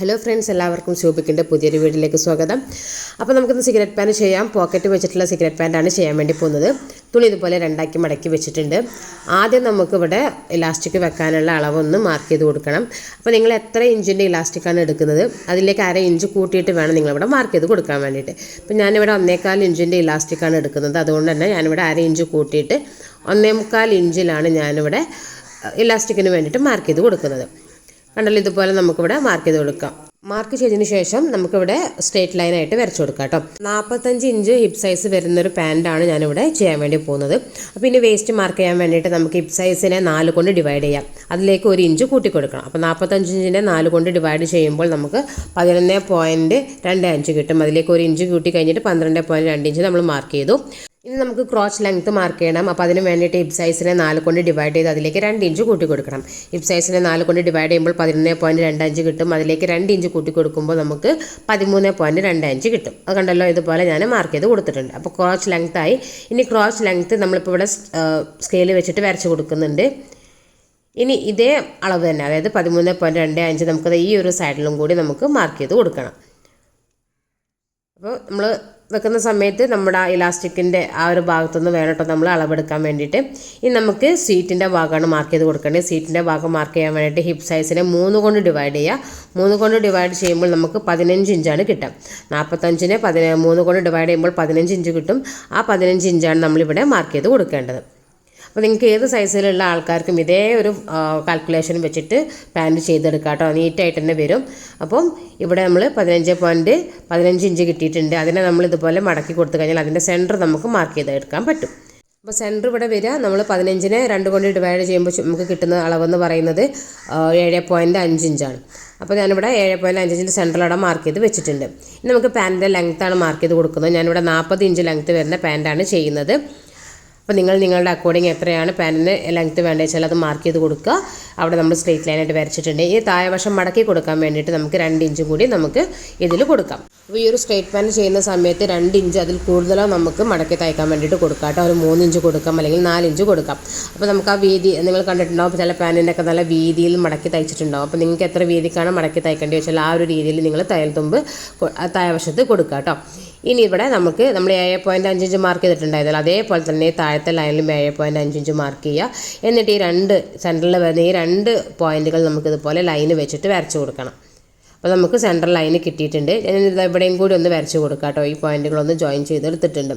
Hello friends, എല്ലാവർക്കും ശോഭിക്കിൻ്റെ പുതിയൊരു വീഡിയോയിലേക്ക് സ്വാഗതം. അപ്പോൾ നമുക്കിന്ന് സിഗരറ്റ് പാൻ ചെയ്യാം. പോക്കറ്റ് വെച്ചിട്ടുള്ള സിഗരറ്റ് പാൻ്റാണ് ചെയ്യാൻ വേണ്ടി പോകുന്നത്. തുണി ഇതുപോലെ രണ്ടാക്കി മടക്കി വെച്ചിട്ടുണ്ട്. ആദ്യം നമുക്കിവിടെ ഇലാസ്റ്റിക് വെക്കാനുള്ള അളവൊന്ന് മാർക്ക് ചെയ്ത് കൊടുക്കണം. അപ്പോൾ നിങ്ങൾ എത്ര ഇഞ്ചിൻ്റെ ഇലാസ്റ്റിക്കാണ് എടുക്കുന്നത് അതിലേക്ക് 1/2 ഇഞ്ച് കൂട്ടിയിട്ട് വേണം നിങ്ങളിവിടെ മാർക്ക് ചെയ്ത് കൊടുക്കാൻ വേണ്ടിയിട്ട്. അപ്പോൾ ഞാനിവിടെ 1.25 ഇഞ്ചിൻ്റെ ഇലാസ്റ്റിക്കാണ് എടുക്കുന്നത്. അതുകൊണ്ട് തന്നെ ഞാനിവിടെ 1/2 ഇഞ്ച് കൂട്ടിയിട്ട് 1.25 ഇഞ്ചിലാണ് ഞാനിവിടെ ഇലാസ്റ്റിക്കിന് വേണ്ടിയിട്ട് മാർക്ക് ചെയ്ത് കൊടുക്കുന്നത്. കണ്ടല്ലോ, ഇതുപോലെ നമുക്കിവിടെ മാർക്ക് ചെയ്ത് കൊടുക്കാം. മാർക്ക് ചെയ്തതിന് ശേഷം നമുക്കിവിടെ സ്ട്രേറ്റ് ലൈനായിട്ട് വരച്ചു കൊടുക്കാം കേട്ടോ. 45 ഇഞ്ച് ഹിപ്പ് സൈസ് വരുന്നൊരു പാൻറ്റാണ് ഞാനിവിടെ ചെയ്യാൻ വേണ്ടി പോകുന്നത്. അപ്പോൾ ഇനി വേസ്റ്റ് മാർക്ക് ചെയ്യാൻ വേണ്ടിയിട്ട് നമുക്ക് ഹിപ്പ് സൈസിനെ 4 കൊണ്ട് ഡിവൈഡ് ചെയ്യാം. അതിലേക്ക് 1 ഇഞ്ച് കൂട്ടി കൊടുക്കണം. അപ്പോൾ 45 ഇഞ്ചിനെ 4 കൊണ്ട് ഡിവൈഡ് ചെയ്യുമ്പോൾ നമുക്ക് 11.25 കിട്ടും. അതിലേക്ക് 1 ഇഞ്ച് കൂട്ടി കഴിഞ്ഞിട്ട് 12.2 ഇഞ്ച് നമ്മൾ മാർക്ക് ചെയ്തു. ഇനി നമുക്ക് ക്രോച്ച് ലെങ്ത്ത് മാർക്ക് ചെയ്യണം. അപ്പോൾ അതിന് വേണ്ടിയിട്ട് ഹിപ്പ് സൈസിനെ 4 കൊണ്ട് ഡിവൈഡ് ചെയ്ത് അതിലേക്ക് 2 ഇഞ്ച് കൂട്ടി കൊടുക്കണം. ഹിപ്പ് സൈസിനെ 4 കൊണ്ട് ഡിവൈഡ് ചെയ്യുമ്പോൾ 11.25 കിട്ടും. അതിലേക്ക് 2 ഇഞ്ച് കൂട്ടി കൊടുക്കുമ്പോൾ നമുക്ക് 13.25 കിട്ടും. അത് കണ്ടല്ലോ, ഇതുപോലെ ഞാൻ മാർക്ക് ചെയ്ത് കൊടുത്തിട്ടുണ്ട്. അപ്പോൾ ക്രോച്ച് ലെങ്ത്തായി. ഇനി ക്രോച്ച് ലെങ്ത്ത് നമ്മളിപ്പോൾ ഇവിടെ സ്കെയിൽ വെച്ചിട്ട് വരച്ച് കൊടുക്കുന്നുണ്ട്. ഇനി ഇതേ അളവ് തന്നെ, അതായത് 13.25 നമുക്കത് ഈ ഒരു സൈഡിലും കൂടി നമുക്ക് മാർക്ക് ചെയ്ത് കൊടുക്കണം. അപ്പോൾ നമ്മൾ വെക്കുന്ന സമയത്ത് നമ്മുടെ ഇലാസ്റ്റിക്കിൻ്റെ ആ ഒരു ഭാഗത്തുനിന്ന് വേണം കേട്ടോ നമ്മൾ അളവെടുക്കാൻ വേണ്ടിയിട്ട്. ഇനി നമുക്ക് സീറ്റിൻ്റെ ഭാഗമാണ് മാർക്ക് ചെയ്ത് കൊടുക്കേണ്ടത്. സീറ്റിൻ്റെ ഭാഗം മാർക്ക് ചെയ്യാൻ വേണ്ടിയിട്ട് ഹിപ്പ് സൈസിനെ 3 കൊണ്ട് ഡിവൈഡ് ചെയ്യുക. 3 കൊണ്ട് ഡിവൈഡ് ചെയ്യുമ്പോൾ നമുക്ക് 15 ഇഞ്ചാണ് കിട്ടുക. 45നെ 3 കൊണ്ട് ഡിവൈഡ് ചെയ്യുമ്പോൾ 15 ഇഞ്ച് കിട്ടും. ആ 15 ഇഞ്ചാണ് നമ്മളിവിടെ മാർക്ക് ചെയ്ത് കൊടുക്കേണ്ടത്. അപ്പോൾ നിങ്ങൾക്ക് ഏത് സൈസിലുള്ള ആൾക്കാർക്കും ഇതേ ഒരു കാൽക്കുലേഷൻ വെച്ചിട്ട് പാൻറ്റ് ചെയ്തെടുക്കാം കേട്ടോ. നീറ്റായിട്ട് തന്നെ വരും. അപ്പം ഇവിടെ നമ്മൾ 15 ഇഞ്ച് കിട്ടിയിട്ടുണ്ട്. അതിനെ നമ്മൾ ഇതുപോലെ മടക്കി കൊടുത്തു കഴിഞ്ഞാൽ അതിൻ്റെ സെൻറ്റർ നമുക്ക് മാർക്ക് ചെയ്തെടുക്കാൻ പറ്റും. അപ്പോൾ സെൻറ്റർ ഇവിടെ വരിക. നമ്മൾ 15നെ 2 കൊണ്ട് ഡിവൈഡ് ചെയ്യുമ്പോൾ നമുക്ക് കിട്ടുന്ന അളവെന്ന് പറയുന്നത് 7.5 ഇഞ്ചാണ്. അപ്പോൾ ഞാനിവിടെ 7.5 ഇഞ്ചിൻ്റെ സെൻറ്ററിലവിടെ മാർക്ക് ചെയ്ത് വെച്ചിട്ടുണ്ട്. ഇനി നമുക്ക് പാൻറ്റിൻ്റെ ലെങ്ത്താണ് മാർക്ക് ചെയ്ത് കൊടുക്കുന്നത്. ഞാനിവിടെ 40 ഇഞ്ച് ലെങ്ത്ത് വരുന്ന പാൻറ്റാണ് ചെയ്യുന്നത്. അപ്പോൾ നിങ്ങളുടെ അക്കോർഡിങ് എത്രയാണ് പാൻറ്റിന് ലെങ്ത്ത് വേണ്ടത് വെച്ചാൽ അത് മാർക്ക് ചെയ്ത് കൊടുക്കുക. അവിടെ നമ്മൾ സ്ട്രേറ്റ് ലൈനായിട്ട് വരച്ചിട്ടുണ്ട്. ഈ താഴെ വശം മടക്കി കൊടുക്കാൻ വേണ്ടിയിട്ട് നമുക്ക് 2 ഇഞ്ച് കൂടി നമുക്ക് ഇതിൽ കൊടുക്കാം. അപ്പോൾ ഈ ഒരു സ്ട്രേറ്റ് പാൻറ്റ് ചെയ്യുന്ന സമയത്ത് 2 ഇഞ്ച് അതിൽ കൂടുതലോ നമുക്ക് മടക്കി തയ്ക്കാൻ വേണ്ടിയിട്ട് കൊടുക്കാം കേട്ടോ. ഒരു 3 ഇഞ്ച് കൊടുക്കാം, അല്ലെങ്കിൽ 4 ഇഞ്ച് കൊടുക്കാം. അപ്പോൾ നമുക്ക് ആ വീതി നിങ്ങൾ കണ്ടിട്ടുണ്ടാവും, ചില പാൻറ്റിൻ്റെ ഒക്കെ നല്ല വീതിയിൽ മടക്കി തയ്ച്ചിട്ടുണ്ടാവും. അപ്പോൾ നിങ്ങൾക്ക് എത്ര വീതിക്കാണ് മടക്കി തയ്ക്കേണ്ടത് വെച്ചാൽ ആ ഒരു രീതിയിൽ നിങ്ങൾ തയ്യൽ തുമ്പ് താഴെ വശത്ത് കൊടുക്കുക കേട്ടോ. ഇനി ഇവിടെ നമ്മൾ 7.5 ഇഞ്ച് മാർക്ക് ചെയ്തിട്ടുണ്ടായിരുന്നല്ലോ, അതേപോലെ തന്നെ താഴത്തെ ലൈനിലും 7.5 ഇഞ്ച് മാർക്ക് ചെയ്യുക. എന്നിട്ട് ഈ 2 സെൻറ്ററിൽ വരുന്ന ഈ 2 പോയിൻറ്റുകൾ നമുക്കിതുപോലെ ലൈന് വെച്ചിട്ട് വരച്ച് കൊടുക്കണം. അപ്പോൾ നമുക്ക് സെൻട്രൽ ലൈന് കിട്ടിയിട്ടുണ്ട്. ഇവിടെയും കൂടി ഒന്ന് വരച്ച് കൊടുക്കാം കേട്ടോ. ഈ പോയിൻറ്റുകളൊന്ന് ജോയിൻ ചെയ്തെടുത്തിട്ടുണ്ട്.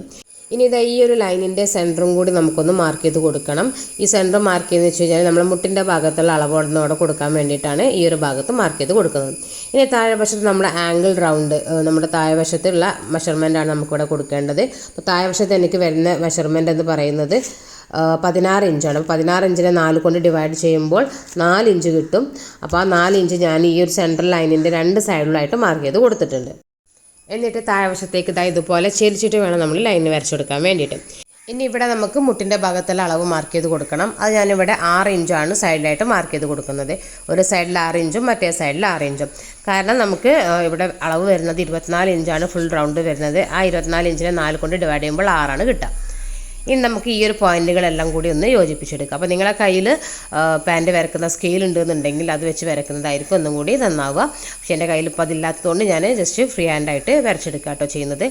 ഇനി ഇതാ ഈ ഒരു ലൈനിൻ്റെ സെൻറ്ററും കൂടി നമുക്കൊന്ന് മാർക്ക് ചെയ്ത് കൊടുക്കണം. ഈ സെൻറ്റർ മാർക്ക് ചെയ്തെന്ന് വെച്ച് കഴിഞ്ഞാൽ നമ്മൾ മുട്ടിൻ്റെ ഭാഗത്തുള്ള അളവോടെ കൊടുക്കാൻ വേണ്ടിയിട്ടാണ് ഈ ഒരു ഭാഗത്ത് മാർക്ക് ചെയ്ത് കൊടുക്കുന്നത്. ഇനി താഴെ വശത്ത് നമ്മുടെ ആംഗിൾ റൗണ്ട്, നമ്മുടെ താഴെ വശത്തുള്ള മെഷർമെൻറ്റാണ് നമുക്കിവിടെ കൊടുക്കേണ്ടത്. അപ്പോൾ താഴെ വശത്ത് എനിക്ക് വരുന്ന മെഷർമെൻറ്റ് എന്ന് പറയുന്നത് 16 ഇഞ്ചാണ്. 16 ഇഞ്ചിനെ 4 കൊണ്ട് ഡിവൈഡ് ചെയ്യുമ്പോൾ 4 ഇഞ്ച് കിട്ടും. അപ്പോൾ ആ 4 ഇഞ്ച് ഞാൻ ഈ ഒരു സെൻട്രൽ ലൈനിൻ്റെ 2 സൈഡിലായിട്ട് മാർക്ക് ചെയ്ത് കൊടുത്തിട്ടുണ്ട്. എന്നിട്ട് താഴെ വശത്തേക്ക് ഇതുപോലെ ചെരിച്ചിട്ട് വേണം നമ്മൾ ലൈന് വരച്ചെടുക്കാൻ വേണ്ടിയിട്ട്. ഇനി ഇവിടെ നമുക്ക് മുട്ടിൻ്റെ ഭാഗത്തുള്ള അളവ് മാർക്ക് ചെയ്ത് കൊടുക്കണം. അത് ഞാനിവിടെ 6 ഇഞ്ചാണ് സൈഡിലായിട്ട് മാർക്ക് ചെയ്ത് കൊടുക്കുന്നത്. ഒരു സൈഡിൽ 6 ഇഞ്ചും മറ്റേ സൈഡിൽ 6 ഇഞ്ചും. കാരണം നമുക്ക് ഇവിടെ അളവ് വരുന്നത് 24 ഇഞ്ചാണ് ഫുൾ റൗണ്ട് വരുന്നത്. ആ 24 ഇഞ്ചിനെ 4 കൊണ്ട് ഡിവൈഡ് ചെയ്യുമ്പോൾ 6ആണ് കിട്ടുക. ഇനി നമുക്ക് ഈ ഒരു പോയിൻറ്റുകളെല്ലാം കൂടി ഒന്ന് യോജിപ്പിച്ചെടുക്കാം. അപ്പോൾ നിങ്ങളുടെ കയ്യിൽ പാൻറ്റ് വരക്കുന്ന സ്കെയിൽ ഉണ്ടെന്നുണ്ടെങ്കിൽ അത് വെച്ച് വരക്കുന്നതായിരിക്കും ഒന്നും കൂടി നന്നാവുക. പക്ഷേ എൻ്റെ കയ്യിൽ ഇപ്പോൾ അതില്ലാത്തതുകൊണ്ട് ഞാൻ ജസ്റ്റ് ഫ്രീ ഹാൻഡായിട്ട് വരച്ചെടുക്കുക കേട്ടോ ചെയ്യുന്നത്.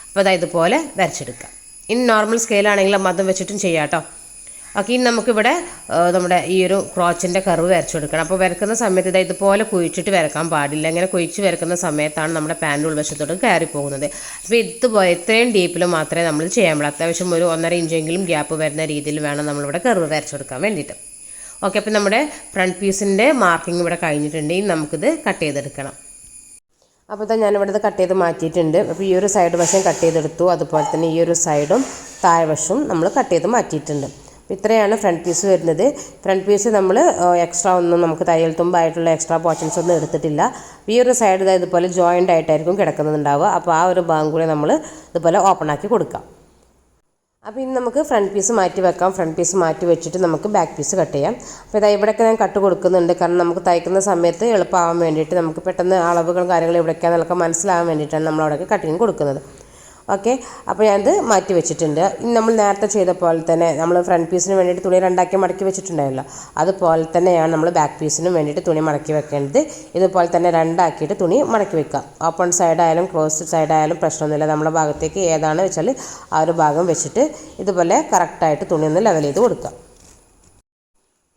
അപ്പോൾ ഇതുപോലെ വരച്ചെടുക്കാം. ഇനി നോർമൽ സ്കെയിലാണെങ്കിലും അതും വെച്ചിട്ടും ചെയ്യാം കേട്ടോ. ഓക്കെ, ഇനി നമുക്കിവിടെ നമ്മുടെ ഈ ഒരു ക്രോച്ചിൻ്റെ കർവ് വരച്ചെടുക്കണം. അപ്പോൾ വരക്കുന്ന സമയത്ത് ഇതുപോലെ കുഴിച്ചിട്ട് വരക്കാൻ പാടില്ല. ഇങ്ങനെ കുഴിച്ച് വരക്കുന്ന സമയത്താണ് നമ്മുടെ പാൻറ്റ് ഉൾവശത്തോട്ട് കയറി പോകുന്നത്. അപ്പോൾ ഇതുപോലെ ഇത്രയും ഡീപ്പിൽ മാത്രമേ നമ്മൾ ചെയ്യാൻ പാടുള്ളൂ. അത്യാവശ്യം ഒരു 1.5 ഇഞ്ചെങ്കിലും ഗ്യാപ്പ് വരുന്ന രീതിയിൽ വേണം നമ്മളിവിടെ കർവ് വരച്ചെടുക്കാൻ വേണ്ടിയിട്ട്. ഓക്കെ, അപ്പോൾ നമ്മുടെ ഫ്രണ്ട് പീസിൻ്റെ മാർക്കിംഗ് ഇവിടെ കഴിഞ്ഞിട്ടുണ്ട്. ഇനി നമുക്കിത് കട്ട് ചെയ്തെടുക്കണം. അപ്പോൾ ഞാനിവിടെ കട്ട് ചെയ്ത് മാറ്റിയിട്ടുണ്ട്. അപ്പോൾ ഈ ഒരു സൈഡ് വശം കട്ട് ചെയ്തെടുത്തു. അതുപോലെ തന്നെ ഈ ഒരു സൈഡും താഴെ വശവും നമ്മൾ കട്ട് ചെയ്ത് മാറ്റിയിട്ടുണ്ട്. ഇത്രയാണ് ഫ്രണ്ട് പീസ് വരുന്നത്. ഫ്രണ്ട് പീസ് നമ്മൾ എക്സ്ട്രാ ഒന്നും നമുക്ക് തയ്യൽ തുമ്പായിട്ടുള്ള എക്സ്ട്രാ പോർഷൻസ് ഒന്നും എടുത്തിട്ടില്ല. ഈ ഒരു സൈഡ് ഇതുപോലെ ജോയിൻ്റ് ആയിട്ടായിരിക്കും കിടക്കുന്നുണ്ടാവുക. അപ്പോൾ ആ ഒരു ഭാഗം കൂടി നമ്മൾ ഇതുപോലെ ഓപ്പൺ ആക്കി കൊടുക്കാം. അപ്പോൾ ഇനി നമുക്ക് ഫ്രണ്ട് പീസ് മാറ്റി വെക്കാം. ഫ്രണ്ട് പീസ് മാറ്റി വെച്ചിട്ട് നമുക്ക് ബാക്ക് പീസ് കട്ട് ചെയ്യാം. അപ്പോൾ ഇവിടെയൊക്കെ ഞാൻ കട്ട് കൊടുക്കുന്നുണ്ട്. കാരണം നമുക്ക് തയ്ക്കുന്ന സമയത്ത് എളുപ്പമാവാൻ വേണ്ടിയിട്ട്, നമുക്ക് പെട്ടെന്ന് അളവുകളും കാര്യങ്ങളും എവിടെയൊക്കെയാണെന്നൊക്കെ മനസ്സിലാവാൻ വേണ്ടിയിട്ടാണ് നമ്മൾ അവിടെയൊക്കെ കട്ടിങ് കൊടുക്കുന്നത്. ഓക്കെ, അപ്പോൾ ഞാനത് മാറ്റി വെച്ചിട്ടുണ്ട്. ഇനി നമ്മൾ നേരത്തെ ചെയ്ത പോലെ തന്നെ നമ്മൾ ഫ്രണ്ട് പീസിന് വേണ്ടിയിട്ട് തുണി രണ്ടാക്കി മടക്കി വെച്ചിട്ടുണ്ടായല്ലോ, അതുപോലെ തന്നെയാണ് നമ്മൾ ബാക്ക് പീസിനും വേണ്ടിയിട്ട് തുണി മടക്കി വെക്കേണ്ടത്. ഇതുപോലെ തന്നെ രണ്ടാക്കിയിട്ട് തുണി മടക്കി വെക്കുക. ഓപ്പൺ സൈഡായാലും ക്ലോസ്ഡ് സൈഡായാലും പ്രശ്നമൊന്നുമില്ല. നമ്മുടെ ഭാഗത്തേക്ക് ഏതാണ് വെച്ചാൽ ആ ഒരു ഭാഗം വെച്ചിട്ട് ഇതുപോലെ കറക്റ്റായിട്ട് തുണി ഒന്ന് ലെവൽ ചെയ്ത് കൊടുക്കുക.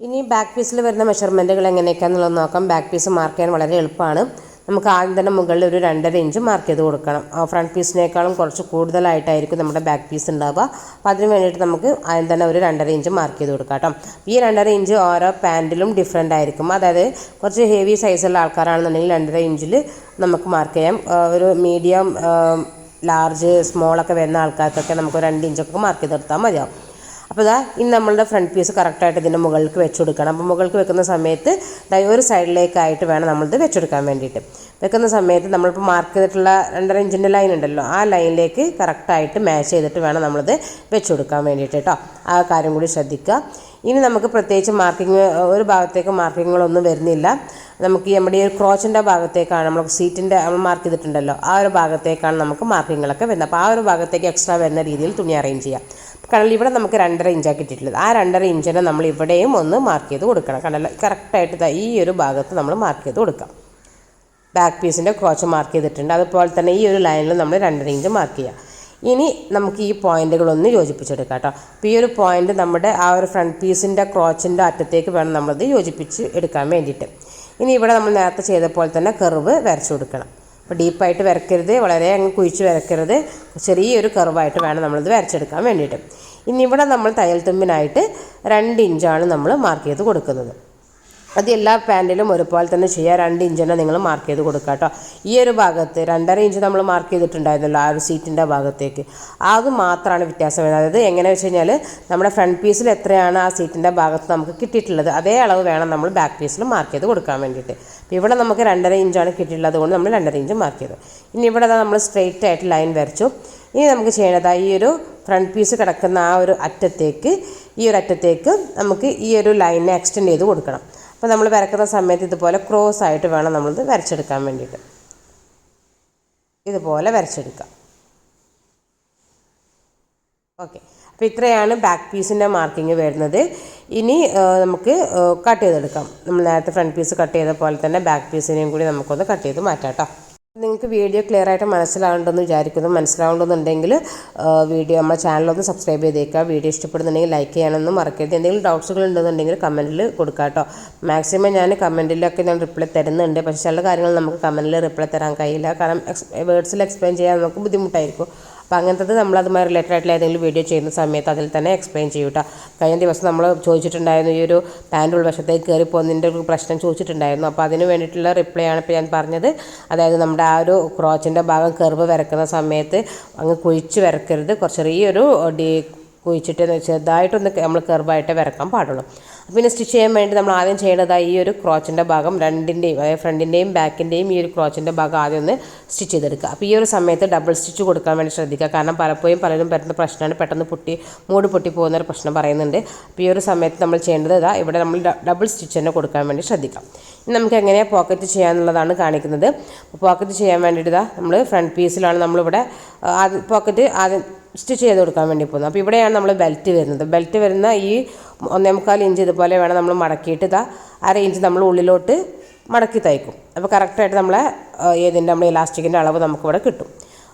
ഇനി ബാക്ക് പീസിൽ വരുന്ന മെഷർമെൻറ്റുകൾ എങ്ങനെയൊക്കെയാണെന്നുള്ളത് നോക്കാം. ബാക്ക് പീസ് മാർക്ക് ചെയ്യാൻ വളരെ എളുപ്പമാണ്. നമുക്ക് ആദ്യം തന്നെ മുകളിൽ ഒരു 2.5 ഇഞ്ച് മാർക്ക് ചെയ്ത് കൊടുക്കണം. ഫ്രണ്ട് പീസിനേക്കാളും കുറച്ച് കൂടുതലായിട്ടായിരിക്കും നമ്മുടെ ബാക്ക് പീസ് ഉണ്ടാവുക. അപ്പോൾ അതിന് വേണ്ടിയിട്ട് നമുക്ക് ആദ്യം തന്നെ ഒരു 2.5 ഇഞ്ച് മാർക്ക് ചെയ്ത് കൊടുക്കാം കേട്ടോ. ഈ 2.5 ഇഞ്ച് ഓരോ പാൻറ്റിലും ഡിഫറെൻ്റ് ആയിരിക്കും. അതായത് കുറച്ച് ഹെവി സൈസുള്ള ആൾക്കാരാണെന്നുണ്ടെങ്കിൽ 2.5 ഇഞ്ചിൽ നമുക്ക് മാർക്ക് ചെയ്യാം. ഒരു മീഡിയം, ലാർജ്, സ്മോളൊക്കെ വരുന്ന ആൾക്കാർക്കൊക്കെ നമുക്ക് 2 ഇഞ്ചൊക്കെ മാർക്ക് ചെയ്തെടുത്താൽ മതിയാവും. അപ്പോൾ ഇനി നമ്മളുടെ ഫ്രണ്ട് പീസ് കറക്റ്റായിട്ട് ഇതിൻ്റെ മുകളിലേക്ക് വെച്ച് കൊടുക്കണം. അപ്പോൾ മുകളിലേക്ക് വെക്കുന്ന സമയത്ത് ഒരു സൈഡിലേക്കായിട്ട് വേണം നമ്മളിത് വെച്ചെടുക്കാൻ വേണ്ടിയിട്ട്. വെക്കുന്ന സമയത്ത് നമ്മളിപ്പോൾ മാർക്ക് ചെയ്തിട്ടുള്ള 2.5 ഇഞ്ചിൻ്റെ ലൈൻ ഉണ്ടല്ലോ, ആ ലൈനിലേക്ക് കറക്റ്റായിട്ട് മാച്ച് ചെയ്തിട്ട് വേണം നമ്മളിത് വെച്ച് കൊടുക്കാൻ വേണ്ടിയിട്ട് കേട്ടോ. ആ കാര്യം കൂടി ശ്രദ്ധിക്കുക. ഇനി നമുക്ക് പ്രത്യേകിച്ച് മാർക്കിങ്, ഒരു ഭാഗത്തേക്ക് മാർക്കിങ്ങുകളൊന്നും വരുന്നില്ല. നമുക്ക് നമ്മുടെ ഈ ഒരു ക്രോച്ചിൻ്റെ ഭാഗത്തേക്കാണ് നമ്മൾ സീറ്റിൻ്റെ നമ്മൾ മാർക്ക് ചെയ്തിട്ടുണ്ടല്ലോ, ആ ഒരു ഭാഗത്തേക്കാണ് നമുക്ക് മാർക്കിങ്ങുകളൊക്കെ വരുന്നത്. അപ്പോൾ ആ ഒരു ഭാഗത്തേക്ക് എക്സ്ട്രാ വരുന്ന രീതിയിൽ തുണി അറേഞ്ച് ചെയ്യാം. കാരണം ഇവിടെ നമുക്ക് 2.5 ഇഞ്ചാണ് കിട്ടിയിട്ടുള്ളത്. ആ 2.5 ഇഞ്ചിനെ നമ്മൾ ഇവിടെയും ഒന്ന് മാർക്ക് ചെയ്ത് കൊടുക്കണം. കണ്ടല്ലോ, കറക്റ്റായിട്ട് ഈ ഒരു ഭാഗത്ത് നമ്മൾ മാർക്ക് ചെയ്ത് കൊടുക്കാം. ബാക്ക് പീസിൻ്റെ ക്രോച്ച് മാർക്ക് ചെയ്തിട്ടുണ്ട്. അതുപോലെ തന്നെ ഈ ഒരു ലൈനിൽ നമ്മൾ 2.5 ഇഞ്ച് മാർക്ക് ചെയ്യുക. ഇനി നമുക്ക് ഈ പോയിന്റുകളൊന്ന് യോജിപ്പിച്ചെടുക്കാം കേട്ടോ. അപ്പോൾ ഈ ഒരു പോയിന്റ് നമ്മുടെ ആ ഒരു ഫ്രണ്ട് പീസിൻ്റെ ക്രോച്ചിൻ്റെ അറ്റത്തേക്ക് വേണം നമ്മളത് യോജിപ്പിച്ച് എടുക്കാൻ വേണ്ടിയിട്ട്. ഇനി ഇവിടെ നമ്മൾ നേരത്തെ ചെയ്ത പോലെ തന്നെ കർവ് വരച്ചു കൊടുക്കണം. അപ്പോൾ ഡീപ്പായിട്ട് വരയ്ക്കരുത്, വളരെ അങ്ങ് കുഴിച്ച് വരയ്ക്കരുത്. ചെറിയൊരു കർവായിട്ട് വേണം നമ്മളിത് വരച്ചെടുക്കാൻ വേണ്ടിയിട്ട്. ഇനി ഇവിടെ നമ്മൾ തയ്യൽ തുമ്പിനായിട്ട് 2 ഇഞ്ചാണ് നമ്മൾ മാർക്ക് ചെയ്ത് കൊടുക്കുന്നത്. അത് എല്ലാ പാൻറ്റിലും ഒരുപോലെ തന്നെ ചെയ്യുക. 2 ഇഞ്ചിനെ നിങ്ങൾ മാർക്ക് ചെയ്ത് കൊടുക്കുക കേട്ടോ. ഈ ഒരു ഭാഗത്ത് 2.5 ഇഞ്ച് നമ്മൾ മാർക്ക് ചെയ്തിട്ടുണ്ടായിരുന്നല്ലോ ആ ഒരു സീറ്റിൻ്റെ ഭാഗത്തേക്ക്, അത് മാത്രമാണ് വ്യത്യാസം വരുന്നത്. അതായത് എങ്ങനെ വെച്ച് കഴിഞ്ഞാൽ നമ്മുടെ ഫ്രണ്ട് പീസിൽ എത്രയാണ് ആ സീറ്റിൻ്റെ ഭാഗത്ത് നമുക്ക് കിട്ടിയിട്ടുള്ളത്, അതേ അളവ് വേണം നമ്മൾ ബാക്ക് പീസിൽ മാർക്ക് ചെയ്ത് കൊടുക്കാൻ വേണ്ടിയിട്ട്. ഇവിടെ നമുക്ക് 2.5 ഇഞ്ചാണ് കിട്ടിയിട്ടുള്ളത്, അതുകൊണ്ട് നമ്മൾ 2.5 ഇഞ്ച് മാർക്ക് ചെയ്തു. ഇനി ഇവിടെ നമ്മൾ സ്ട്രെയിറ്റ് ആയിട്ട് ലൈൻ വരച്ചു. ഇനി നമുക്ക് ചെയ്യേണ്ടത് ഈ ഒരു ഫ്രണ്ട് പീസ് കിടക്കുന്ന ആ ഒരു അറ്റത്തേക്ക്, ഈ ഒരു അറ്റത്തേക്ക് നമുക്ക് ഈ ഒരു ലൈനെ എക്സ്റ്റെൻഡ് ചെയ്ത് കൊടുക്കണം. അപ്പോൾ നമ്മൾ വരക്കുന്ന സമയത്ത് ഇതുപോലെ ക്രോസ് ആയിട്ട് വേണം നമ്മളിത് വരച്ചെടുക്കാൻ വേണ്ടിയിട്ട്. ഇതുപോലെ വരച്ചെടുക്കാം. ഓക്കെ, അപ്പോൾ ഇത്രയാണ് ബാക്ക് പീസിൻ്റെ മാർക്കിങ് വരുന്നത്. ഇനി നമുക്ക് കട്ട് ചെയ്തെടുക്കാം. നമ്മൾ നേരത്തെ ഫ്രണ്ട് പീസ് കട്ട് ചെയ്ത പോലെ തന്നെ ബാക്ക് പീസിനെയും കൂടി നമുക്കൊന്ന് കട്ട് ചെയ്ത് മാറ്റാം കേട്ടോ. നിങ്ങൾക്ക് വീഡിയോ ക്ലിയർ ആയിട്ട് മനസ്സിലാവുന്നുണ്ടെന്ന് വിചാരിക്കുന്നു. മനസ്സിലാവുന്നുണ്ടെങ്കിൽ വീഡിയോ നമ്മുടെ ചാനലൊന്ന് സബ്സ്ക്രൈബ് ചെയ്തേക്കുക. വീഡിയോ ഇഷ്ടപ്പെടുന്നുണ്ടെങ്കിൽ ലൈക്ക് ചെയ്യാനൊന്നും മറക്കരുത്. എന്തെങ്കിലും ഡൗട്ട്സുകൾ ഉണ്ടെന്നുണ്ടെങ്കിൽ കമൻറ്റിൽ കൊടുക്കുക കേട്ടോ. മാക്സിമം ഞാൻ കമൻറ്റിലൊക്കെ ഞാൻ റിപ്ലൈ തരുന്നുണ്ട്. പക്ഷേ ചില കാര്യങ്ങൾ നമുക്ക് കമൻറ്റിൽ റിപ്ലൈ തരാൻ കഴിയില്ല. കാരണം വേർഡ്സിൽ എക്സ്പ്ലെയിൻ ചെയ്യാൻ നമുക്ക് ബുദ്ധിമുട്ടായിരിക്കും. അപ്പോൾ അങ്ങനത്തത് നമ്മളതുമായി റിലേറ്റഡ് ആയിട്ടുള്ള ഏതെങ്കിലും വീഡിയോ ചെയ്യുന്ന സമയത്ത് അതിൽ തന്നെ എക്സ്പ്ലെയിൻ ചെയ്യും കേട്ടോ. കഴിഞ്ഞ ദിവസം നമ്മൾ ചോദിച്ചിട്ടുണ്ടായിരുന്നു, ഈ ഒരു പാൻറ് ഉൾവശത്തേക്ക് കയറി പോകുന്നതിൻ്റെ ഒരു പ്രശ്നം ചോദിച്ചിട്ടുണ്ടായിരുന്നു. അപ്പോൾ അതിന് വേണ്ടിയിട്ടുള്ള റിപ്ലൈ ആണ് ഇപ്പോൾ ഞാൻ പറഞ്ഞത്. അതായത് നമ്മുടെ ആ ഒരു ക്രോച്ചിൻ്റെ ഭാഗം കർവ് വരക്കുന്ന സമയത്ത് അങ്ങ് കുഴിച്ച് വരക്കരുത്. കുറച്ച് ചെറിയൊരു കുഴിച്ചിട്ട് ചെറുതായിട്ടൊന്ന് നമ്മൾ കർവായിട്ട് വരക്കാൻ പാടുള്ളൂ. പിന്നെ സ്റ്റിച്ച് ചെയ്യാൻ വേണ്ടി നമ്മൾ ആദ്യം ചെയ്യേണ്ടതായി ഈ ഒരു ക്രോച്ചിൻ്റെ ഭാഗം രണ്ടിൻ്റെയും, അതായത് ഫ്രണ്ടിൻ്റെയും ബാക്കിൻ്റെയും ഈ ഒരു ക്രോച്ചിൻ്റെ ഭാഗം ആദ്യം ഒന്ന് സ്റ്റിച്ച് ചെയ്തെടുക്കുക. അപ്പോൾ ഈ ഒരു സമയത്ത് ഡബിൾ സ്റ്റിച്ച് കൊടുക്കാൻ വേണ്ടി ശ്രദ്ധിക്കുക. കാരണം പലപ്പോഴും പലരും പറ്റുന്ന പ്രശ്നമാണ്, പെട്ടെന്ന് മൂട് പൊട്ടി പോകുന്നൊരു പ്രശ്നം പറയുന്നുണ്ട്. അപ്പോൾ ഈ ഒരു സമയത്ത് നമ്മൾ ചെയ്യേണ്ടത് ഇവിടെ നമ്മൾ ഡബിൾ സ്റ്റിച്ച് തന്നെ കൊടുക്കാൻ വേണ്ടി ശ്രദ്ധിക്കാം. ഇനി നമുക്ക് എങ്ങനെയാണ് പോക്കറ്റ് ചെയ്യാന്നുള്ളതാണ് കാണിക്കുന്നത്. പോക്കറ്റ് ചെയ്യാൻ വേണ്ടിയിട്ട് നമ്മൾ ഫ്രണ്ട് പീസിലാണ് നമ്മളിവിടെ പോക്കറ്റ് ആദ്യം സ്റ്റിച്ച് ചെയ്ത് കൊടുക്കാൻ വേണ്ടി പോകുന്നത്. അപ്പോൾ ഇവിടെയാണ് നമ്മൾ ബെൽറ്റ് വരുന്നത്. ബെൽറ്റ് വരുന്ന ഈ 1.25 ഇഞ്ച് ഇതുപോലെ വേണം നമ്മൾ മടക്കിയിട്ട് 1/2 ഇഞ്ച് നമ്മൾ ഉള്ളിലോട്ട് മടക്കി തയ്ക്കും. അപ്പോൾ കറക്റ്റായിട്ട് നമ്മളെ നമ്മൾ ഇലാസ്റ്റിക്കിൻ്റെ അളവ് നമുക്കിവിടെ കിട്ടും.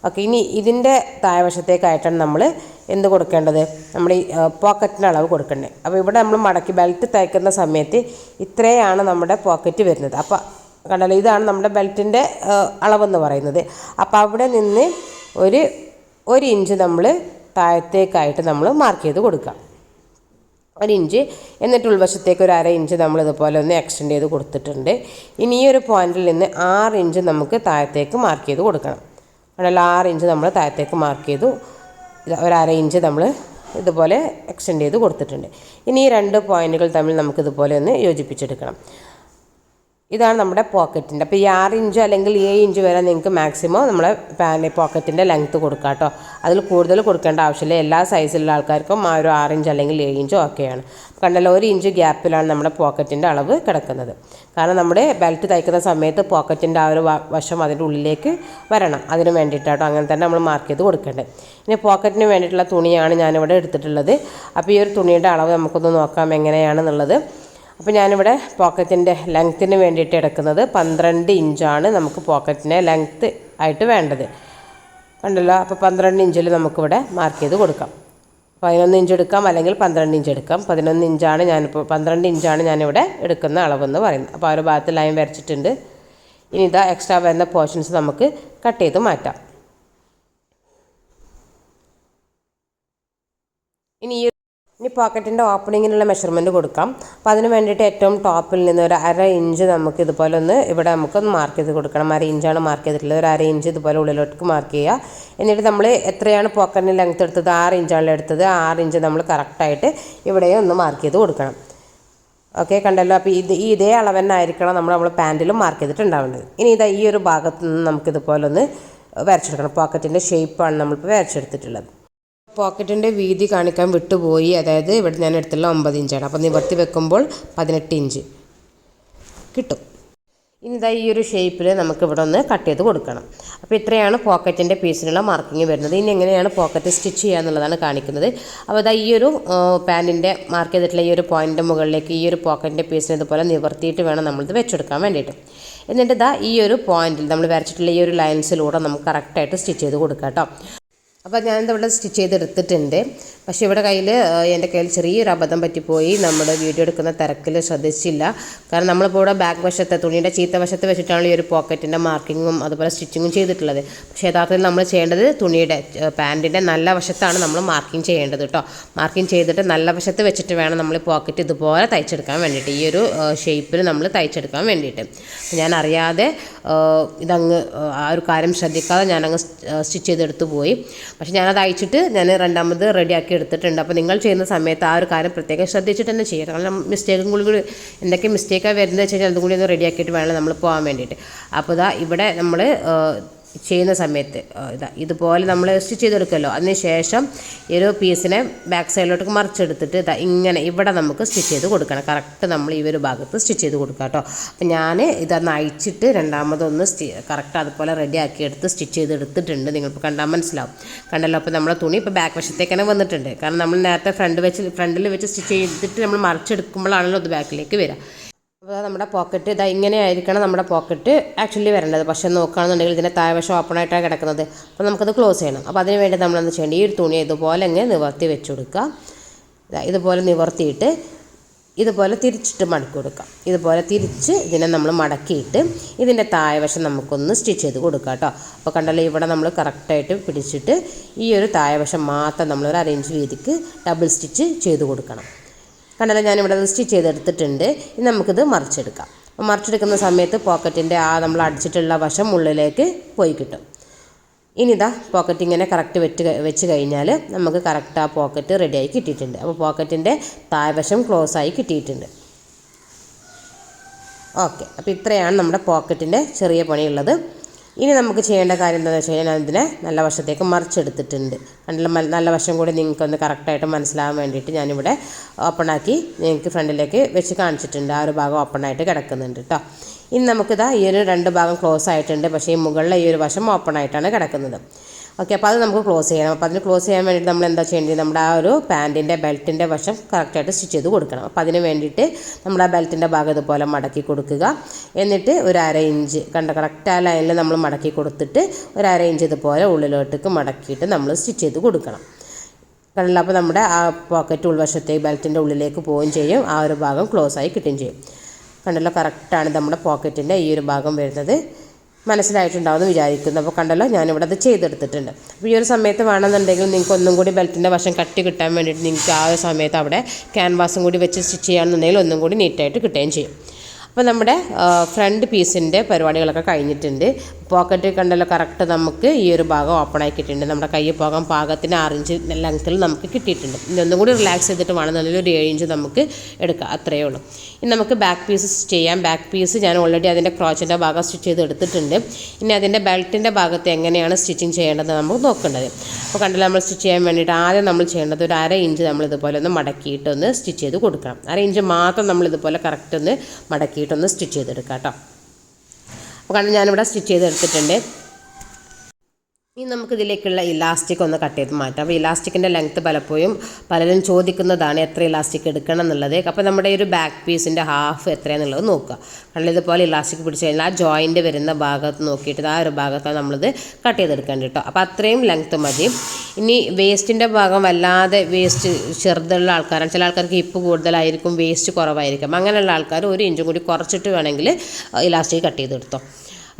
ഓക്കെ, ഇനി ഇതിൻ്റെ താഴ്വശത്തേക്കായിട്ടാണ് നമ്മൾ എന്ത് കൊടുക്കേണ്ടത്, നമ്മൾ ഈ പോക്കറ്റിൻ്റെ അളവ് കൊടുക്കേണ്ടത്. അപ്പോൾ ഇവിടെ നമ്മൾ മടക്കി ബെൽറ്റ് തയ്ക്കുന്ന സമയത്ത് ഇത്രയാണ് നമ്മുടെ പോക്കറ്റ് വരുന്നത്. അപ്പോൾ കണ്ടല്ലോ, ഇതാണ് നമ്മുടെ ബെൽറ്റിൻ്റെ അളവെന്ന് പറയുന്നത്. അപ്പോൾ അവിടെ നിന്ന് ഒരു ഇഞ്ച് നമ്മൾ താഴത്തേക്കായിട്ട് നമ്മൾ മാർക്ക് ചെയ്ത് കൊടുക്കാം. 1 ഇഞ്ച്, എന്നിട്ട് ഉൾവശത്തേക്ക് 1/2 ഇഞ്ച് നമ്മൾ ഇതുപോലെ ഒന്ന് എക്സ്റ്റെൻഡ് ചെയ്ത് കൊടുത്തിട്ടുണ്ട്. ഇനി ഈ ഒരു പോയിന്റിൽ നിന്ന് 6 ഇഞ്ച് നമുക്ക് താഴത്തേക്ക് മാർക്ക് ചെയ്ത് കൊടുക്കണം. അതല്ല, 6 ഇഞ്ച് നമ്മൾ താഴത്തേക്ക് മാർക്ക് ചെയ്തു. 1/2 ഇഞ്ച് നമ്മൾ ഇതുപോലെ എക്സ്റ്റെൻഡ് ചെയ്ത് കൊടുത്തിട്ടുണ്ട്. ഇനി ഈ 2 പോയിന്റുകൾ തമ്മിൽ നമുക്ക് ഇതുപോലെ ഒന്ന് യോജിപ്പിച്ചെടുക്കണം. ഇതാണ് നമ്മുടെ പോക്കറ്റിൻ്റെ. അപ്പോൾ ഈ 6 ഇഞ്ച് അല്ലെങ്കിൽ 7 ഇഞ്ച് വരെ നിങ്ങൾക്ക് മാക്സിമം നമ്മളെ പോക്കറ്റിൻ്റെ ലെങ്ത്ത് കൊടുക്കാം കേട്ടോ. അതിൽ കൂടുതൽ കൊടുക്കേണ്ട ആവശ്യമില്ല. എല്ലാ സൈസിലുള്ള ആൾക്കാർക്കും ആ ഒരു 6 ഇഞ്ച് അല്ലെങ്കിൽ 7 ഇഞ്ച് ഓക്കെയാണ്. കണ്ടല്ലോ, 1 ഇഞ്ച് ഗ്യാപ്പിലാണ് നമ്മുടെ പോക്കറ്റിൻ്റെ അളവ് കിടക്കുന്നത്. കാരണം നമ്മുടെ ബെൽറ്റ് തയ്ക്കുന്ന സമയത്ത് പോക്കറ്റിൻ്റെ ആ ഒരു വശം അതിൻ്റെ ഉള്ളിലേക്ക് വരണം. അതിന് വേണ്ടിയിട്ടാട്ടോ അങ്ങനെ തന്നെ നമ്മൾ മാർക്ക് ചെയ്ത് കൊടുക്കേണ്ടത്. ഇനി പോക്കറ്റിന് വേണ്ടിയിട്ടുള്ള തുണിയാണ് ഞാനിവിടെ എടുത്തിട്ടുള്ളത്. അപ്പോൾ ഈ ഒരു തുണിയുടെ അളവ് നമുക്കൊന്ന് നോക്കാം എങ്ങനെയാണെന്നുള്ളത്. അപ്പോൾ ഞാനിവിടെ പോക്കറ്റിൻ്റെ ലെങ്ത്തിന് വേണ്ടിയിട്ട് എടുക്കുന്നത് 12 ഇഞ്ചാണ് നമുക്ക് പോക്കറ്റിനെ ലെങ്ത്ത് ആയിട്ട് വേണ്ടത്. കണ്ടല്ലോ, അപ്പോൾ 12 ഇഞ്ചിൽ നമുക്കിവിടെ മാർക്ക് ചെയ്ത് കൊടുക്കാം. 11 ഇഞ്ച് എടുക്കാം അല്ലെങ്കിൽ 12 ഇഞ്ച് എടുക്കാം. 12 ഇഞ്ചാണ് ഞാനിവിടെ എടുക്കുന്ന അളവെന്ന് പറയുന്നത്. അപ്പോൾ ആ ഒരു ഭാഗത്ത് ലൈൻ വരച്ചിട്ടുണ്ട്. ഇനി ഇതാ എക്സ്ട്രാ വരുന്ന പോർഷൻസ് നമുക്ക് കട്ട് ചെയ്ത് മാറ്റാം. ഇനി പോക്കറ്റിൻ്റെ ഓപ്പണിങ്ങിനുള്ള മെഷർമെൻറ്റ് കൊടുക്കാം. അപ്പോൾ അതിന് വേണ്ടിയിട്ട് ഏറ്റവും ടോപ്പിൽ നിന്ന് ഒരു 1/2 ഇഞ്ച് നമുക്ക് ഇതുപോലെ ഇവിടെ നമുക്കൊന്ന് മാർക്ക് ചെയ്ത് കൊടുക്കണം. 1/2 ഇഞ്ചാണ് മാർക്ക് ചെയ്തിട്ടുള്ളത്. ഒരു 1/2 ഇഞ്ച് ഇതുപോലെ ഉള്ളിലോട്ട് മാർക്ക് ചെയ്യുക. എന്നിട്ട് നമ്മൾ എത്രയാണ് പോക്കറ്റിന് ലെങ്ത്ത് എടുത്തത്, 6 ഇഞ്ചാണ് എടുത്തത്. 6 ഇഞ്ച് നമ്മൾ കറക്റ്റായിട്ട് ഇവിടെയും ഒന്ന് മാർക്ക് ചെയ്ത് കൊടുക്കണം. ഓക്കെ, കണ്ടല്ലോ. അപ്പോൾ ഇതേ അളവ് തന്നെ ആയിരിക്കണം നമ്മൾ പാൻറ്റിലും മാർക്ക് ചെയ്തിട്ടുണ്ടാവേണ്ടത്. ഇനി ഈ ഒരു ഭാഗത്ത് നിന്ന് നമുക്കിതുപോലെ ഒന്ന് വരച്ചെടുക്കണം. പോക്കറ്റിൻ്റെ ഷേപ്പാണ് നമ്മളിപ്പോൾ വരച്ചെടുത്തിട്ടുള്ളത്. പോക്കറ്റിൻ്റെ വീതി കാണിക്കാൻ വിട്ടുപോയി. അതായത് ഇവിടെ ഞാൻ എടുത്തുള്ള 9 ഇഞ്ചാണ്. അപ്പോൾ നിവർത്തി വെക്കുമ്പോൾ 18 ഇഞ്ച് കിട്ടും. ഇനി ഈ ഒരു ഷേപ്പിൽ നമുക്ക് ഇവിടെ ഒന്ന് കട്ട് ചെയ്ത് കൊടുക്കണം. അപ്പോൾ ഇത്രയാണ് പോക്കറ്റിൻ്റെ പീസിനുള്ള മാർക്കിങ് വരുന്നത്. ഇനി എങ്ങനെയാണ് പോക്കറ്റ് സ്റ്റിച്ച് ചെയ്യുക എന്നുള്ളതാണ് കാണിക്കുന്നത്. അപ്പോൾ ഈ ഒരു പാൻറ്റിൻ്റെ മാർക്ക് ചെയ്തിട്ടുള്ള ഈ ഒരു പോയിൻ്റിൻ്റെ മുകളിലേക്ക് ഈ ഒരു പോക്കറ്റിൻ്റെ പീസിന് ഇതുപോലെ നിവർത്തിയിട്ട് വേണം നമ്മളിത് വെച്ചെടുക്കാൻ വേണ്ടിയിട്ട്. എന്നിട്ട് ഈ ഒരു പോയിന്റിൽ നമ്മൾ വരച്ചിട്ടുള്ള ഈ ഒരു ലൈൻസിലൂടെ നമുക്ക് കറക്റ്റായിട്ട് സ്റ്റിച്ച് ചെയ്ത് കൊടുക്കാം കേട്ടോ. അപ്പോൾ ഞാനിവിടെ സ്റ്റിച്ച് ചെയ്തെടുത്തിട്ടുണ്ട്. പക്ഷേ ഇവിടെ എൻ്റെ കയ്യിൽ ചെറിയൊരു അബദ്ധം പറ്റിപ്പോയി. നമ്മുടെ വീഡിയോ എടുക്കുന്ന തിരക്കിൽ ശ്രദ്ധിച്ചില്ല. കാരണം നമ്മളിപ്പോൾ ഇവിടെ ബാക്ക് വശത്തെ തുണിയുടെ ചീത്ത വശത്ത് വെച്ചിട്ടാണ് ഈ ഒരു പോക്കറ്റിൻ്റെ മാർക്കിങ്ങും അതുപോലെ സ്റ്റിച്ചിങ്ങും ചെയ്തിട്ടുള്ളത്. പക്ഷേ യഥാർത്ഥത്തിൽ നമ്മൾ ചെയ്യേണ്ടത് തുണിയുടെ പാൻറ്റിൻ്റെ നല്ല വശത്താണ് നമ്മൾ മാർക്കിങ് ചെയ്യേണ്ടത് കേട്ടോ. മാർക്കിങ് ചെയ്തിട്ട് നല്ല വശത്ത് വെച്ചിട്ട് വേണം നമ്മൾ പോക്കറ്റ് ഇതുപോലെ തയ്ച്ചെടുക്കാൻ വേണ്ടിയിട്ട്, ഈ ഒരു ഷേപ്പിൽ നമ്മൾ തയ്ച്ചെടുക്കാൻ വേണ്ടിയിട്ട്. ഞാൻ അറിയാതെ ഇതങ്ങ് ആ ഒരു കാര്യം ശ്രദ്ധിക്കാതെ ഞാനങ്ങ് സ്റ്റിച്ച് ചെയ്തെടുത്ത് പോയി. പക്ഷേ ഞാനത് അയച്ചിട്ട് ഞാൻ രണ്ടാമത് റെഡിയാക്കി എടുത്തിട്ടുണ്ട്. അപ്പോൾ നിങ്ങൾ ചെയ്യുന്ന സമയത്ത് ആ ഒരു കാര്യം പ്രത്യേകം ശ്രദ്ധിച്ചിട്ട് തന്നെ ചെയ്യുക. കാരണം മിസ്റ്റേക്കും കൂടി എന്തൊക്കെ മിസ്റ്റേക്കാണ് വരുന്നത് വെച്ച് കഴിഞ്ഞാൽ അതും കൂടി ഒന്ന് റെഡിയാക്കിയിട്ട് വേണം നമ്മൾ പോകാൻ വേണ്ടിയിട്ട്. അപ്പോൾ ഇവിടെ നമ്മൾ ചെയ്യുന്ന സമയത്ത് ഇതുപോലെ നമ്മൾ സ്റ്റിച്ച് ചെയ്തെടുക്കുമല്ലോ. അതിന് ശേഷം ഈ ഒരു പീസിനെ ബാക്ക് സൈഡിലോട്ട് മറിച്ചെടുത്തിട്ട് ഇങ്ങനെ ഇവിടെ നമുക്ക് സ്റ്റിച്ച് ചെയ്ത് കൊടുക്കണം. കറക്റ്റ് നമ്മൾ ഈ ഒരു ഭാഗത്ത് സ്റ്റിച്ച് ചെയ്ത് കൊടുക്കുക കേട്ടോ. അപ്പോൾ ഞാൻ ഇതൊന്ന് അയച്ചിട്ട് രണ്ടാമതൊന്ന് കറക്റ്റ് അതുപോലെ റെഡിയാക്കി എടുത്ത് സ്റ്റിച്ച് ചെയ്തെടുത്തിട്ടുണ്ട്. നിങ്ങളിപ്പോൾ കണ്ടാൽ മനസ്സിലാവും. കണ്ടല്ലോ, അപ്പോൾ നമ്മുടെ തുണി ഇപ്പോൾ ബാക്ക് വശത്തേക്ക് തന്നെ വന്നിട്ടുണ്ട്. കാരണം നമ്മൾ നേരത്തെ ഫ്രണ്ടിൽ വെച്ച് സ്റ്റിച്ച് ചെയ്തിട്ട് നമ്മൾ മറിച്ചെടുക്കുമ്പോഴാണല്ലോ അത് ബാക്കിലേക്ക് വരിക. അപ്പോൾ നമ്മുടെ പോക്കറ്റ് ഇങ്ങനെ ആയിരിക്കണം നമ്മുടെ പോക്കറ്റ് ആക്ച്വലി വരേണ്ടത്. പക്ഷേ നോക്കുകയാണെന്നുണ്ടെങ്കിൽ ഇതിൻ്റെ താഴ്വശം ഓപ്പണായിട്ടാണ് കിടക്കുന്നത്. അപ്പോൾ നമുക്കത് ക്ലോസ് ചെയ്യണം. അപ്പോൾ അതിന് വേണ്ടി നമ്മളെന്ത് ചെയ്യേണ്ടത്, ഈ ഒരു തുണി ഇതുപോലെ ഇങ്ങനെ നിവർത്തി വെച്ച് കൊടുക്കുക. ഇതുപോലെ നിവർത്തിയിട്ട് ഇതുപോലെ തിരിച്ചിട്ട് മടക്കി കൊടുക്കാം. ഇതുപോലെ തിരിച്ച് ഇതിനെ നമ്മൾ മടക്കിയിട്ട് ഇതിൻ്റെ താഴ്വശം നമുക്കൊന്ന് സ്റ്റിച്ച് ചെയ്ത് കൊടുക്കാം കേട്ടോ. അപ്പോൾ കണ്ടല്ലോ, ഇവിടെ നമ്മൾ കറക്റ്റായിട്ട് പിടിച്ചിട്ട് ഈ ഒരു താഴ്വശം മാത്രം നമ്മളൊരു 1/2 ഇഞ്ച് വീതിക്ക് ഡബിൾ സ്റ്റിച്ച് ചെയ്ത് കൊടുക്കണം. കണ്ടല്ലോ, ഞാനിവിടെ സ്റ്റിച്ച് ചെയ്തെടുത്തിട്ടുണ്ട്. ഇനി നമുക്കിത് മറിച്ചെടുക്കാം. മറിച്ചെടുക്കുന്ന സമയത്ത് പോക്കറ്റിൻ്റെ നമ്മൾ അടിച്ചിട്ടുള്ള വശം ഉള്ളിലേക്ക് പോയി കിട്ടും. ഇനി പോക്കറ്റ് ഇങ്ങനെ കറക്റ്റ് വെച്ച് കഴിഞ്ഞാൽ നമുക്ക് കറക്റ്റ് ആ പോക്കറ്റ് റെഡിയായി കിട്ടിയിട്ടുണ്ട്. അപ്പോൾ പോക്കറ്റിൻ്റെ താഴ്വശം ക്ലോസ് ആയി കിട്ടിയിട്ടുണ്ട്. ഓക്കെ, അപ്പോൾ ഇത്രയാണ് നമ്മുടെ പോക്കറ്റിൻ്റെ ചെറിയ പണിയുള്ളത്. ഇനി നമുക്ക് ചെയ്യേണ്ട കാര്യം എന്താണെന്ന് വെച്ച് കഴിഞ്ഞാൽ ഞാൻ ഇതിനെ നല്ല വശത്തേക്ക് മറിച്ചെടുത്തിട്ടുണ്ട്. നല്ല വശം കൂടി നിങ്ങൾക്കൊന്ന് കറക്റ്റായിട്ട് മനസ്സിലാകാൻ വേണ്ടിയിട്ട് ഞാനിവിടെ ഓപ്പണാക്കി നിങ്ങൾക്ക് ഫ്രണ്ടിലേക്ക് വെച്ച് കാണിച്ചിട്ടുണ്ട്. ആ ഒരു ഭാഗം ഓപ്പണായിട്ട് കിടക്കുന്നുണ്ട് കേട്ടോ. ഇനി നമുക്കിതാ ഈ ഒരു 2 ഭാഗം ക്ലോസ് ആയിട്ടുണ്ട്. പക്ഷേ ഈ മുകളിലെ ഈ ഒരു വശം ഓപ്പണായിട്ടാണ് കിടക്കുന്നത്. ഓക്കെ, അപ്പോൾ അത് നമുക്ക് ക്ലോസ് ചെയ്യണം. അപ്പോൾ അതിന് ക്ലോസ് ചെയ്യാൻ വേണ്ടിയിട്ട് നമ്മൾ എന്താ ചെയ്യേണ്ടത്, നമ്മുടെ ആ ഒരു പാൻറ്റിൻ്റെ ബെൽറ്റിൻ്റെ വശം കറക്റ്റായിട്ട് സ്റ്റിച്ച് ചെയ്ത് കൊടുക്കണം. അപ്പോൾ അതിന് വേണ്ടിയിട്ട് നമ്മൾ ആ ബെൽറ്റിൻ്റെ ഭാഗം ഇതുപോലെ മടക്കി കൊടുക്കുക. എന്നിട്ട് ഒരു 1/2 ഇഞ്ച് കറക്റ്റ് ആ ലൈനിൽ നമ്മൾ മടക്കി കൊടുത്തിട്ട് ഒരു 1/2 ഇഞ്ച് ഇതുപോലെ ഉള്ളിലോട്ടേക്ക് മടക്കിയിട്ട് നമ്മൾ സ്റ്റിച്ച് ചെയ്ത് കൊടുക്കണം. കണ്ടില്ല, അപ്പോൾ നമ്മുടെ ആ പോക്കറ്റ് ഉൾവശത്തേക്ക് ബെൽറ്റിൻ്റെ ഉള്ളിലേക്ക് പോവുകയും ചെയ്യും. ആ ഒരു ഭാഗം ക്ലോസ് ആയി കിട്ടുകയും ചെയ്യും. കണ്ടല്ലോ, കറക്റ്റാണ് നമ്മുടെ പോക്കറ്റിൻ്റെ ഈ ഒരു ഭാഗം വരുന്നത്. മനസ്സിലായിട്ടുണ്ടാവുമെന്ന് വിചാരിക്കുന്നു. അപ്പോൾ കണ്ടല്ലോ, ഞാനിവിടെ അത് ചെയ്തെടുത്തിട്ടുണ്ട്. അപ്പോൾ ഈ ഒരു സമയത്ത് വേണമെന്നുണ്ടെങ്കിൽ നിങ്ങൾക്ക് ഒന്നും കൂടി ബെൽറ്റിൻ്റെ വശം കട്ടി കിട്ടാൻ വേണ്ടിയിട്ട് നിങ്ങൾക്ക് ആ ഒരു സമയത്ത് അവിടെ ക്യാൻവാസും കൂടി വെച്ച് സ്റ്റിച്ച് ചെയ്യുകയാണെന്നുണ്ടെങ്കിൽ ഒന്നും കൂടി നീറ്റായിട്ട് കിട്ടുകയും ചെയ്യും. അപ്പോൾ നമ്മുടെ ഫ്രണ്ട് പീസിൻ്റെ പരിപാടികളൊക്കെ കഴിഞ്ഞിട്ടുണ്ട്. പോക്കറ്റ് കണ്ടല്ലോ, കറക്റ്റ് നമുക്ക് ഈ ഒരു ഭാഗം ഓപ്പൺ ആക്കിയിട്ടുണ്ട്. നമ്മുടെ കൈ പോകാൻ പാകത്തിന് 6 ഇഞ്ച് ലെങ്ത്തിൽ നമുക്ക് കിട്ടിയിട്ടുണ്ട്. ഇനി ഒന്നും കൂടി റിലാക്സ് ചെയ്തിട്ട് വേണമെന്നുണ്ടെങ്കിൽ ഒരു 7 ഇഞ്ച് നമുക്ക് എടുക്കാം. അത്രയേ ഉള്ളൂ. ഇനി നമുക്ക് ബാക്ക് പീസ് ചെയ്യാം. ബാക്ക് പീസ് ഞാൻ ഓൾറെഡി അതിൻ്റെ ക്രോച്ചിൻ്റെ ഭാഗം സ്റ്റിച്ച് ചെയ്ത് എടുത്തിട്ടുണ്ട്. ഇനി അതിൻ്റെ ബെൽറ്റിൻ്റെ ഭാഗത്ത് എങ്ങനെയാണ് സ്റ്റിച്ചിങ് ചെയ്യേണ്ടത് നമുക്ക് നോക്കേണ്ടത്. അപ്പോൾ കണ്ടില്ല, നമ്മൾ സ്റ്റിച്ച് ചെയ്യാൻ വേണ്ടിയിട്ട് ആദ്യം നമ്മൾ ചെയ്യേണ്ടത് ഒരു 1/2 ഇഞ്ച് നമ്മൾ ഇതുപോലെ ഒന്ന് മടക്കിയിട്ടൊന്ന് സ്റ്റിച്ച് ചെയ്ത് കൊടുക്കണം. 1/2 ഇഞ്ച് മാത്രം നമ്മൾ ഇതുപോലെ കറക്റ്റ് ഒന്ന് മടക്കിയിട്ടൊന്ന് സ്റ്റിച്ച് ചെയ്തെടുക്കാം കേട്ടോ. അപ്പോൾ കണ്ട് ഞാനിവിടെ സ്റ്റിച്ച് ചെയ്തെടുത്തിട്ടുണ്ട്. ഇനി നമുക്കിതിലേക്കുള്ള ഇലാസ്റ്റിക് ഒന്ന് കട്ട് ചെയ്ത് മാറ്റാം. അപ്പോൾ ഇലാസ്റ്റിക്കിൻ്റെ ലെങ്ത്ത് പലപ്പോഴും പലരും ചോദിക്കുന്നതാണ് എത്ര ഇലാസ്റ്റിക് എടുക്കണം എന്നുള്ളത്. അപ്പോൾ നമ്മുടെ ഈ ഒരു ബാക്ക് പീസിൻ്റെ ഹാഫ് എത്രയാണെന്നുള്ളത് നോക്കുക. കാരണം ഇതുപോലെ ഇലാസ്റ്റിക് പിടിച്ച് കഴിഞ്ഞാൽ ആ ജോയിൻ്റ് വരുന്ന ഭാഗത്ത് നോക്കിയിട്ട് ആ ഒരു ഭാഗത്താണ് നമ്മളിത് കട്ട് ചെയ്തെടുക്കേണ്ടത് കേട്ടോ. അപ്പോൾ അത്രയും ലെങ്ത്ത് മതി. ഇനി വേസ്റ്റിൻ്റെ ഭാഗം വല്ലാതെ വേസ്റ്റ് ചെറുതുള്ള ആൾക്കാരാണ്. ചില ആൾക്കാർക്ക് ഹിപ്പ് കൂടുതലായിരിക്കും, വേസ്റ്റ് കുറവായിരിക്കും. അങ്ങനെയുള്ള ആൾക്കാർ 1 ഇഞ്ചും കൂടി കുറച്ചിട്ട് വേണമെങ്കിൽ ഇലാസ്റ്റിക് കട്ട് ചെയ്തെടുത്തോ.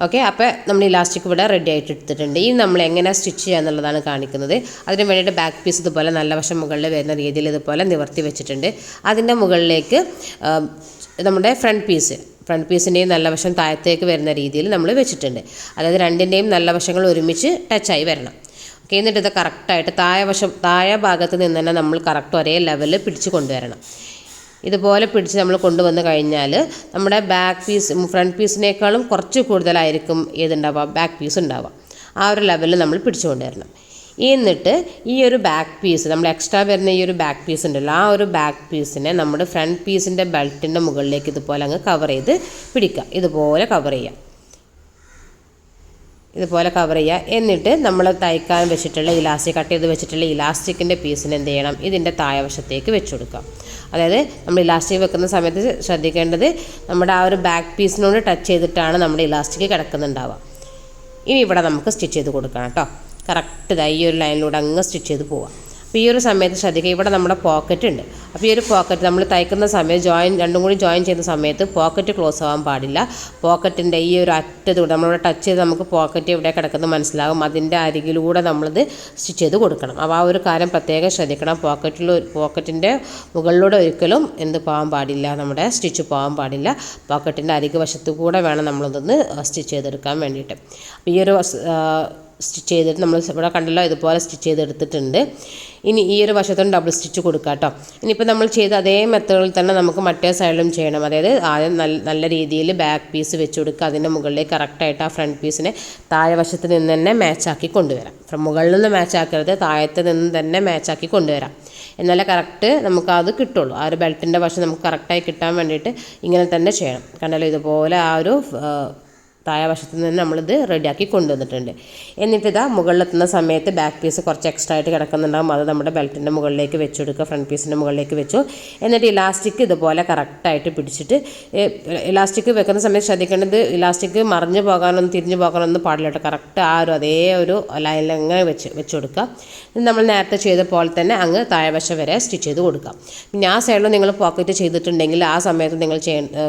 ഓക്കെ, അപ്പോൾ നമ്മൾ ഇലാസ്റ്റിക് ഇവിടെ റെഡി ആയിട്ട് എടുത്തിട്ടുണ്ട്. ഈ നമ്മൾ എങ്ങനെ സ്റ്റിച്ച് ചെയ്യുക എന്നുള്ളതാണ് കാണിക്കുന്നത്. അതിന് വേണ്ടിയിട്ട് ബാക്ക് പീസ് ഇതുപോലെ നല്ല വശം മുകളിൽ വരുന്ന രീതിയിൽ ഇതുപോലെ നിവർത്തി വെച്ചിട്ടുണ്ട്. അതിൻ്റെ മുകളിലേക്ക് നമ്മുടെ ഫ്രണ്ട് പീസിൻ്റെയും നല്ല വശം താഴത്തേക്ക് വരുന്ന രീതിയിൽ നമ്മൾ വെച്ചിട്ടുണ്ട്. അതായത് രണ്ടിൻ്റെയും നല്ല വശങ്ങൾ ഒരുമിച്ച് ടച്ചായി വരണം. ഓക്കെ, എന്നിട്ട് ഇത് കറക്റ്റായിട്ട് താഴെ ഭാഗത്ത് നിന്ന് തന്നെ നമ്മൾ കറക്റ്റ് ഒരേ ലെവലിൽ പിടിച്ച് കൊണ്ടുവരണം. ഇതുപോലെ പിടിച്ച് നമ്മൾ കൊണ്ടുവന്ന് കഴിഞ്ഞാൽ നമ്മുടെ ഫ്രണ്ട് പീസിനേക്കാളും കുറച്ച് കൂടുതലായിരിക്കും ഏതുണ്ടാവുക, ബാക്ക് പീസ് ഉണ്ടാവുക. ആ ഒരു ലെവലിൽ നമ്മൾ പിടിച്ചു കൊണ്ടുവരണം. എന്നിട്ട് ഈ ഒരു ബാക്ക് പീസ് നമ്മൾ എക്സ്ട്രാ വരുന്ന ഈ ഒരു ബാക്ക് പീസ് ഉണ്ടല്ലോ, ആ ഒരു ബാക്ക് പീസിനെ നമ്മുടെ ഫ്രണ്ട് പീസിൻ്റെ ബെൽറ്റിൻ്റെ മുകളിലേക്ക് ഇതുപോലെ അങ്ങ് കവർ ചെയ്ത് പിടിക്കുക. ഇതുപോലെ കവർ ചെയ്യുക. എന്നിട്ട് നമ്മൾ തയ്ക്കാൻ വെച്ചിട്ടുള്ള ഇലാസ്റ്റിക് കട്ട് ചെയ്ത് വെച്ചിട്ടുള്ള ഇലാസ്റ്റിക്കിൻ്റെ പീസിന് എന്ത് ചെയ്യണം, ഇതിൻ്റെ താഴെവശത്തേക്ക് വെച്ച് കൊടുക്കാം. അതായത് നമ്മൾ ഇലാസ്റ്റിക് വെക്കുന്ന സമയത്ത് ശ്രദ്ധിക്കേണ്ടത് നമ്മുടെ ആ ഒരു ബാക്ക് പീസിനോട് ടച്ച് ചെയ്തിട്ടാണ് നമ്മുടെ ഇലാസ്റ്റിക് കിടക്കുന്നുണ്ടാവുക. ഇനി ഇവിടെ നമുക്ക് സ്റ്റിച്ച് ചെയ്ത് കൊടുക്കണം കേട്ടോ. കറക്റ്റ് ഈ ഒരു ലൈനിലൂടെ അങ്ങ് സ്റ്റിച്ച് ചെയ്ത് പോവാം. അപ്പോൾ ഈ ഒരു സമയത്ത് ശ്രദ്ധിക്കുക, ഇവിടെ നമ്മുടെ പോക്കറ്റ് ഉണ്ട്. അപ്പോൾ ഈ ഒരു പോക്കറ്റ് നമ്മൾ തയ്ക്കുന്ന സമയത്ത് രണ്ടും കൂടി ജോയിൻ ചെയ്യുന്ന സമയത്ത് പോക്കറ്റ് ക്ലോസ് ആവാൻ പാടില്ല. പോക്കറ്റിൻ്റെ ഈ ഒരു അറ്റത്തൂടെ നമ്മളിവിടെ ടച്ച് ചെയ്ത് നമുക്ക് പോക്കറ്റ് ഇവിടെ കിടക്കുന്നത് മനസ്സിലാകും. അതിൻ്റെ അരികിലൂടെ നമ്മളിത് സ്റ്റിച്ച് ചെയ്ത് കൊടുക്കണം. അപ്പോൾ ആ ഒരു കാര്യം പ്രത്യേകം ശ്രദ്ധിക്കണം. പോക്കറ്റിൻ്റെ മുകളിലൂടെ ഒരിക്കലും പോകാൻ പാടില്ല, നമ്മുടെ സ്റ്റിച്ച് പോകാൻ പാടില്ല. പോക്കറ്റിൻ്റെ അരികു വശത്തു കൂടെ വേണം നമ്മളതൊന്ന് സ്റ്റിച്ച് ചെയ്തെടുക്കാൻ വേണ്ടിയിട്ട്. അപ്പോൾ ഈ ഒരു സ്റ്റിച്ച് ചെയ്തിട്ട് നമ്മൾ ഇവിടെ കണ്ടല്ലോ, ഇതുപോലെ സ്റ്റിച്ച് ചെയ്തെടുത്തിട്ടുണ്ട്. ഇനി ഈ ഒരു വശത്തും ഡബിൾ സ്റ്റിച്ച് കൊടുക്കുക കേട്ടോ. ഇനിയിപ്പോൾ നമ്മൾ ചെയ്ത അതേ മെത്തേഡിൽ തന്നെ നമുക്ക് മറ്റേ സൈഡിലും ചെയ്യണം. അതായത് ആദ്യം നല്ല രീതിയിൽ ബാക്ക് പീസ് വെച്ച് കൊടുക്കുക. അതിൻ്റെ മുകളിലേക്ക് കറക്റ്റായിട്ട് ആ ഫ്രണ്ട് പീസിനെ താഴെ വശത്ത് നിന്ന് തന്നെ മാച്ചാക്കി കൊണ്ടുവരാം. മുകളിൽ നിന്ന് മാച്ചാക്കരുത്, താഴത്ത് നിന്ന് തന്നെ മാച്ചാക്കി കൊണ്ടുവരാം. എന്നാലേ കറക്റ്റ് നമുക്കത് കിട്ടുള്ളൂ. ആ ഒരു ബെൽറ്റിൻ്റെ വശം നമുക്ക് കറക്റ്റായി കിട്ടാൻ വേണ്ടിയിട്ട് ഇങ്ങനെ തന്നെ ചെയ്യണം. കണ്ടല്ലോ, ഇതുപോലെ ആ ഒരു താഴെ വശത്ത് നിന്ന് നമ്മളിത് റെഡിയാക്കി കൊണ്ടുവന്നിട്ടുണ്ട്. എന്നിട്ട് ഇതാ മുകളിലെത്തുന്ന സമയത്ത് ബാക്ക് പീസ് കുറച്ച് എക്സ്ട്രാ ആയിട്ട് കിടക്കുന്നുണ്ടാകും. അത് നമ്മുടെ ബെൽറ്റിൻ്റെ മുകളിലേക്ക് വെച്ച് കൊടുക്കുക, ഫ്രണ്ട് പീസിൻ്റെ മുകളിലേക്ക് വെച്ചു. എന്നിട്ട് ഇലാസ്റ്റിക് ഇതുപോലെ കറക്റ്റായിട്ട് പിടിച്ചിട്ട്, ഇലാസ്റ്റിക് വെക്കുന്ന സമയത്ത് ശ്രദ്ധിക്കേണ്ടത് ഇലാസ്റ്റിക് മറിഞ്ഞു പോകാനൊന്നും തിരിഞ്ഞു പോകാനൊന്നും പാടില്ല കേട്ടോ. കറക്റ്റ് ആ ഒരു അതേ ഒരു ലൈനിൽ അങ്ങനെ വെച്ച് കൊടുക്കുക. നമ്മൾ നേരത്തെ ചെയ്ത പോലെ തന്നെ അങ്ങ് താഴെവശം വരെ സ്റ്റിച്ച് ചെയ്ത് കൊടുക്കാം. പിന്നെ ആ സൈഡിൽ നിങ്ങൾ പോക്കറ്റ് ചെയ്തിട്ടുണ്ടെങ്കിൽ ആ സമയത്ത് നിങ്ങൾ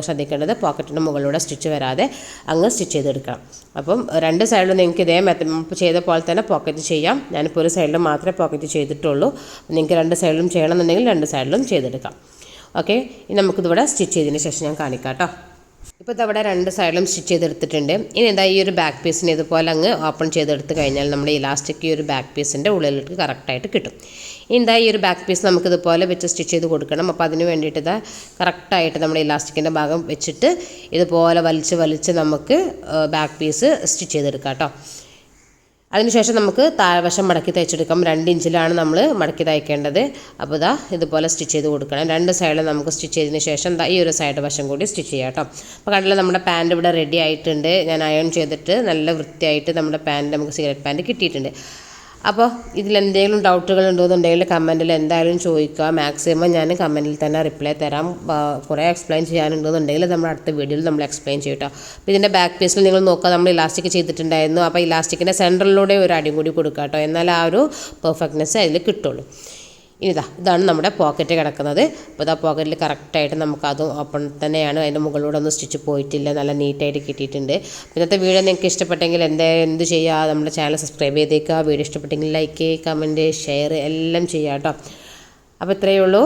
ശ്രദ്ധിക്കേണ്ടത് പോക്കറ്റിൻ്റെ മുകളിലൂടെ സ്റ്റിച്ച് വരാതെ അങ്ങ് സ്റ്റിച്ച് ചെയ്തെടുക്കണം. അപ്പം രണ്ട് സൈഡിലും നിങ്ങൾക്ക് ഇതേ ചെയ്ത പോലെ തന്നെ പോക്കറ്റ് ചെയ്യാം. ഞാനിപ്പോൾ ഒരു സൈഡിൽ മാത്രമേ പോക്കറ്റ് ചെയ്തിട്ടുള്ളൂ. നിങ്ങൾക്ക് രണ്ട് സൈഡിലും ചെയ്യണമെന്നുണ്ടെങ്കിൽ രണ്ട് സൈഡിലും ചെയ്തെടുക്കാം. ഓക്കെ, ഇനി നമുക്കിതിവിടെ സ്റ്റിച്ച് ചെയ്തതിന് ശേഷം ഞാൻ കാണിക്കാം കേട്ടോ. ഇപ്പോൾ ഇതവിടെ രണ്ട് സൈഡിലും സ്റ്റിച്ച് ചെയ്തെടുത്തിട്ടുണ്ട്. ഇനി എന്താ ഈ ഒരു ബാക്ക് പീസിന് ഇതുപോലെ അങ്ങ് ഓപ്പൺ ചെയ്തെടുത്ത് കഴിഞ്ഞാൽ നമ്മുടെ ഇലാസ്റ്റിക് ഈ ഒരു ബാക്ക് പീസിൻ്റെ ഉള്ളിലേക്ക് കറക്റ്റായിട്ട് കിട്ടും. ഇനി എന്താ ഈ ഒരു ബാക്ക് പീസ് നമുക്കിതുപോലെ വെച്ച് സ്റ്റിച്ച് ചെയ്ത് കൊടുക്കണം. അപ്പോൾ അതിന് വേണ്ടിയിട്ട് ഇതാ കറക്റ്റായിട്ട് നമ്മുടെ ഇലാസ്റ്റിക്കിൻ്റെ ഭാഗം വെച്ചിട്ട് ഇതുപോലെ വലിച്ച് നമുക്ക് ബാക്ക് പീസ് സ്റ്റിച്ച് ചെയ്തെടുക്കാം കേട്ടോ. അതിനുശേഷം നമുക്ക് താഴ്വശം മടക്കി തയ്ച്ചെടുക്കാം. 2 ഇഞ്ചിലാണ് നമ്മൾ മടക്കി തയ്ക്കേണ്ടത്. അപ്പോൾ ഇതാ ഇതുപോലെ സ്റ്റിച്ച് ചെയ്ത് കൊടുക്കണം. രണ്ട് സൈഡിൽ നമുക്ക് സ്റ്റിച്ച് ചെയ്തതിന് ശേഷം ഈ ഒരു സൈഡ് വശം കൂടി സ്റ്റിച്ച് ചെയ്യാം കേട്ടോ. അപ്പോൾ കണ്ടില്ല, നമ്മുടെ പാൻറ്റ് ഇവിടെ റെഡി ആയിട്ടുണ്ട്. ഞാൻ അയൺ ചെയ്തിട്ട് നല്ല വൃത്തിയായിട്ട് നമ്മുടെ പാൻറ്റ് നമുക്ക് സിഗരറ്റ് പാൻറ്റ് കിട്ടിയിട്ടുണ്ട്. അപ്പോൾ ഇതിലെന്തെങ്കിലും ഡൗട്ടുകൾ ഉണ്ടോയെന്നുണ്ടെങ്കിൽ കമൻറ്റിൽ എന്തായാലും ചോദിക്കുക. മാക്സിമം ഞാൻ കമൻറ്റിൽ തന്നെ റിപ്ലൈ തരാം. കുറേ എക്സ്പ്ലെയിൻ ചെയ്യാനുണ്ടെന്നുണ്ടെങ്കിൽ നമ്മൾ അടുത്ത വീഡിയോയിൽ നമ്മൾ എക്സ്പ്ലെയിൻ ചെയ്യും കേട്ടോ. അപ്പോൾ ഇതിൻ്റെ ബാക്ക് പീസിൽ നിങ്ങൾ നോക്കുക, നമ്മൾ ഇലാസ്റ്റിക് ചെയ്തിട്ടുണ്ടായിരുന്നു. അപ്പോൾ ഇലാസ്റ്റിക്കിൻ്റെ സെൻറ്ററിലൂടെ ഒരു അടി കൂടി കൊടുക്കുക കേട്ടോ. എന്നാൽ ആ ഒരു പെർഫെക്റ്റ്നെസ് അതിൽ കിട്ടുള്ളൂ. ഇതാണ് നമ്മുടെ പോക്കറ്റ് കിടക്കുന്നത്. അപ്പോൾ ഇതാ പോക്കറ്റിൽ കറക്റ്റായിട്ട് നമുക്കതും ഓപ്പൺ തന്നെയാണ്. അതിൻ്റെ മുകളിലൂടെ ഒന്നും സ്റ്റിച്ച് പോയിട്ടില്ല, നല്ല നീറ്റായിട്ട് കിട്ടിയിട്ടുണ്ട്. ഇന്നത്തെ വീഡിയോ നിങ്ങൾക്ക് ഇഷ്ടപ്പെട്ടെങ്കിൽ എന്ത് ചെയ്യുക, നമ്മുടെ ചാനൽ സബ്സ്ക്രൈബ് ചെയ്തേക്കുക. വീഡിയോ ഇഷ്ടപ്പെട്ടെങ്കിൽ ലൈക്ക്, കമൻറ്റ്, ഷെയർ എല്ലാം ചെയ്യുക കേട്ടോ. അപ്പോൾ ഇത്രയേ ഉള്ളൂ.